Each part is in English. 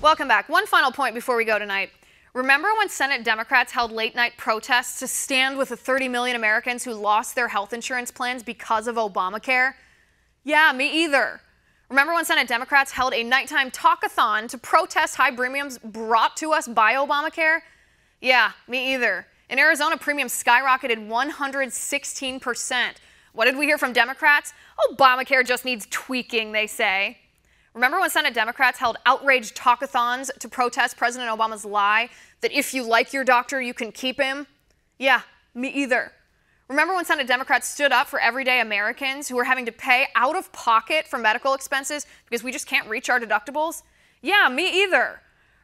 Welcome back. One final point before we go tonight. Remember when Senate Democrats held late-night protests to stand with the 30 million Americans who lost their health insurance plans because of Obamacare? Yeah, me either. Remember when Senate Democrats held a nighttime talkathon to protest high premiums brought to us by Obamacare? Yeah, me either. In Arizona, premiums skyrocketed 116%. What did we hear from Democrats? Obamacare just needs tweaking, they say. Remember when Senate Democrats held outraged talkathons to protest President Obama's lie that if you like your doctor, you can keep him? Yeah, me either. Remember when Senate Democrats stood up for everyday Americans who were having to pay out of pocket for medical expenses because we just can't reach our deductibles? Yeah, me either.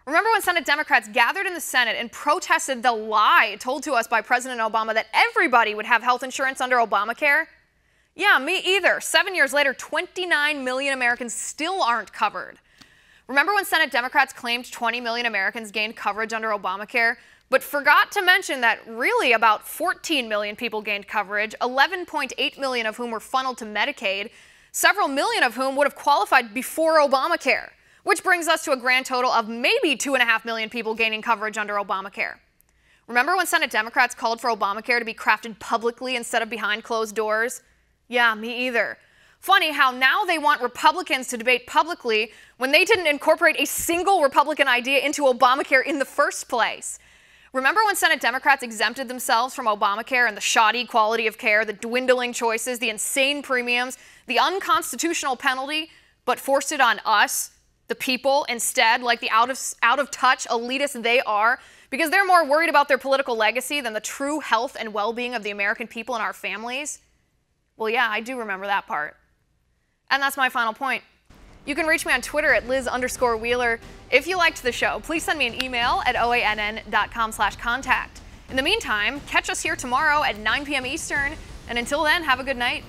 Remember when Senate Democrats gathered in the Senate and protested the lie told to us by President Obama that everybody would have health insurance under Obamacare? Yeah, me either. 7 years later, 29 million Americans still aren't covered. Remember when Senate Democrats claimed 20 million Americans gained coverage under Obamacare, but forgot to mention that really about 14 million people gained coverage, 11.8 million of whom were funneled to Medicaid, several million of whom would have qualified before Obamacare, which brings us to a grand total of maybe 2.5 million people gaining coverage under Obamacare. Remember when Senate Democrats called for Obamacare to be crafted publicly instead of behind closed doors? Yeah, me either. Funny how now they want Republicans to debate publicly when they didn't incorporate a single Republican idea into Obamacare in the first place. Remember when Senate Democrats exempted themselves from Obamacare and the shoddy quality of care, the dwindling choices, the insane premiums, the unconstitutional penalty, but forced it on us, the people, instead, like the out-of-touch elitists they are, because they're more worried about their political legacy than the true health and well-being of the American people and our families? Well, yeah, I do remember that part. And that's my final point. You can reach me on Twitter at Liz_Wheeler. If you liked the show, please send me an email at oann.com/contact. In the meantime, catch us here tomorrow at 9 p.m. Eastern. And until then, have a good night.